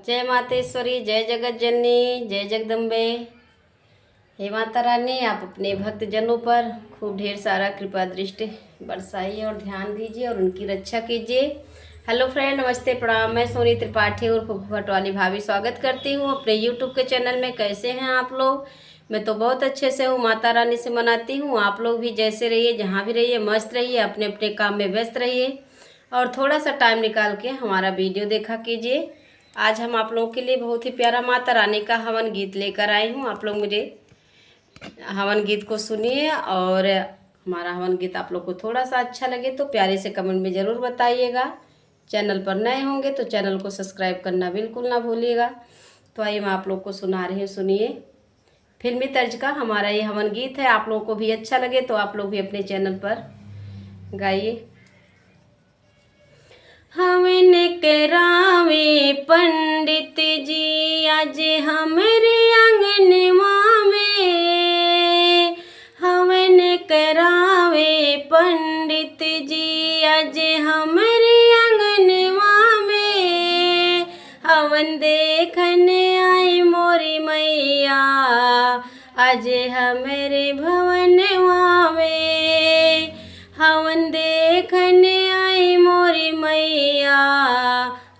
जय मातेश्वरी, जय जगत जननी, जय जगदम्बे। हे माता रानी, आप अपने भक्त जनों पर खूब ढेर सारा कृपा दृष्टि बरसाइए और ध्यान दीजिए और उनकी रक्षा कीजिए। हेलो फ्रेंड, नमस्ते, प्रणाम। मैं सोनी त्रिपाठी और फुफुहट वाली भाभी स्वागत करती हूँ अपने यूट्यूब के चैनल में। कैसे हैं आप लोग? मैं तो बहुत अच्छे से हूँ, माता रानी से मनाती हूँ। आप लोग भी जैसे रहिए, जहाँ भी रहिए, मस्त रहिए, अपने अपने काम में व्यस्त रहिए और थोड़ा सा टाइम निकाल के हमारा वीडियो देखा कीजिए। आज हम आप लोगों के लिए बहुत ही प्यारा माता रानी का हवन गीत लेकर आई हूँ। आप लोग मेरे हवन गीत को सुनिए और हमारा हवन गीत आप लोग को थोड़ा सा अच्छा लगे तो प्यारे से कमेंट में ज़रूर बताइएगा। चैनल पर नए होंगे तो चैनल को सब्सक्राइब करना बिल्कुल ना भूलिएगा। तो आइए मैं आप लोग को सुना रही हूँ, सुनिए। फिल्मी तर्ज का हमारा ये हवन गीत है। आप लोगों को भी अच्छा लगे तो आप लोग भी अपने चैनल पर गाइए। हवन करावे पंडित जी आज हमरे अंगनवा में। हवन करावे पंडित जी आज हमरे अंगनवा में। हवन देखने आई मोरी मैया आज हमरे भवनवा में। हवन देखने आई मोरी मैया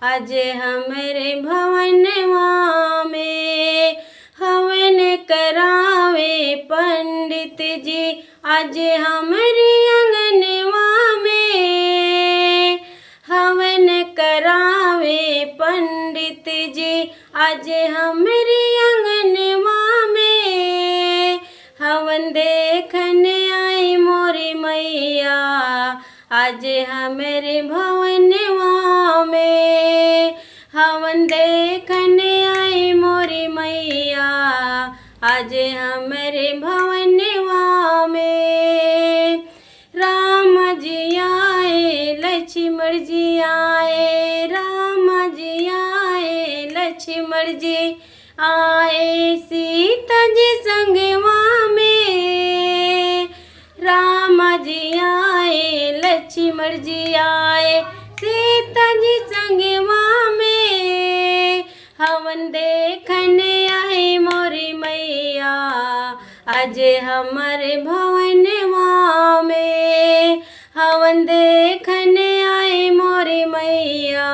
आज हमरे भवनवा में। हवन करावे पंडित जी आज हमरे अंगनवा में। हवन करावे पंडित जी आज हमरे अंगनवा में। हवन देखने आई मोरी मैया आज हमरे भवनवा में। हवन देखने आई मोरी मैया आज हमरे भवनवा में। राम जी आए, लक्ष्मण जी आए, राम जी आए, लक्ष्मण जी आए, सीता जी संगवा में। राम जी आए, लक्ष्मण जी आए, सीता जी संगवा में। हवन देखने आई मोरी मैया आज हमारे भवनवा में। हवन देखने आई मोरी मैया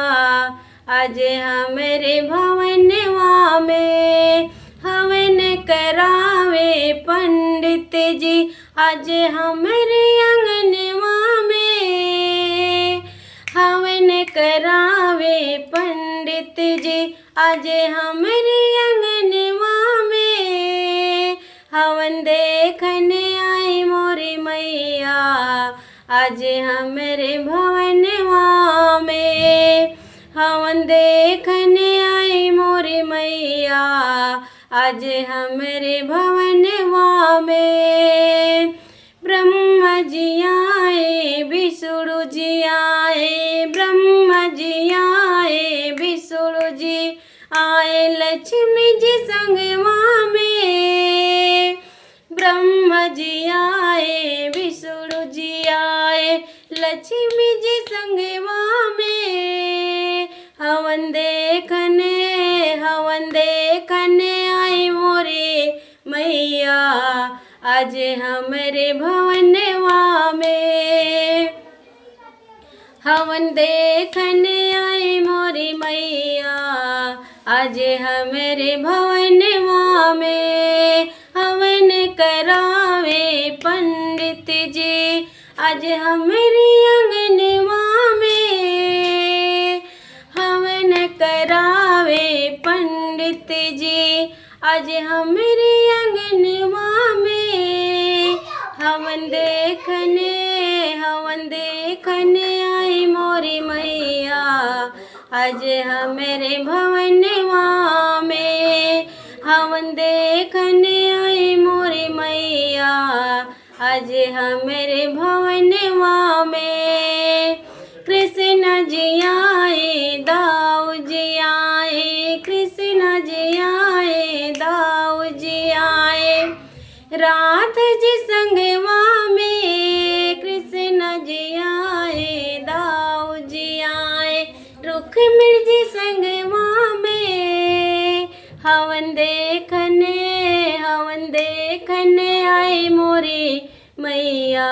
आज हमारे भवनवा में। हवन करावे पंडित जी आज हमरे अंगनवा में। हवन करावे पंडित जी आज हमरे अंगनवा में। हवन देखने आई मोरी मैया आज हमरे भवनवा में। हवन देखने आई मोरी मैया आज हमरे भवनवा में। ब्रह्मा जी आए, विष्णु जी आए, ब्रह्मा जी आए, विष्णु जी आए, लक्ष्मी जी संगवा में। ब्रह्मा जी आए, विष्णु जी आए, लक्ष्मी जी संगवा में। हवन देखने आई मोरे मैया आज हमरे भवनवा में। हवन देखने आई मोरी मैया आज हमरे भवनवा में। हवन करावे पंडित जी आज हमरे अंगनवा में। हवन करावे पंडित जी आज हमरे अंगनवा में। हवन देखने आई मोरी मैया आज हमरे भवनवा में। हवन देखने आई मोरी मैया आज हमरे भवनवा में। कृष्ण जी आए, दाऊ जी आए, कृष्ण जी आए, दाऊ जी आए, राधा जी संगवा में। कृष्ण जी आए, दाऊ जी आए, रुक्मिणी जी संगवा में। हवन देखने आई मोरी मैया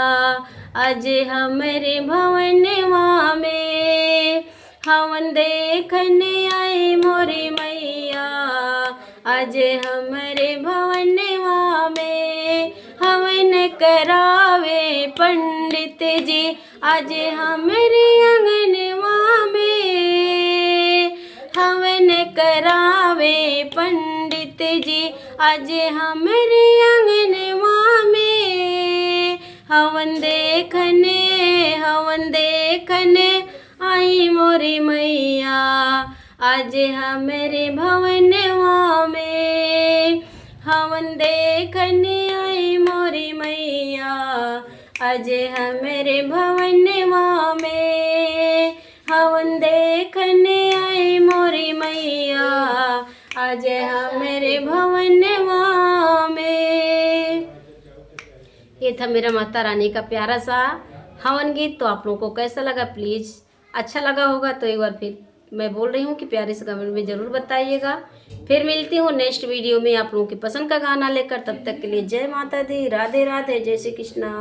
आज हमरे भवनवा में। हवन देखने आई मोरी मैया आज हमरे भवनवा में। हवन करावे पंडित जी आज हमरे अंगनवा में। हवन करावे पंडित जी आज हमरे अंगनवा में। हवन देखने आई मोरी मैया आज हमरे भवनवा में। हवन देखने आई मोरी मैया आज हमरे भवनवा में। हवन देखने आई मोरी मैया आज हमरे भवनवा में। ये था मेरा माता रानी का प्यारा सा हवन गीत। तो आप लोगों को कैसा लगा, प्लीज़ अच्छा लगा होगा तो एक बार फिर मैं बोल रही हूँ कि प्यारे से कमेंट में ज़रूर बताइएगा। फिर मिलती हूँ नेक्स्ट वीडियो में आप लोगों की पसंद का गाना लेकर। तब तक के लिए जय माता दी, राधे राधे, जय श्री कृष्णा।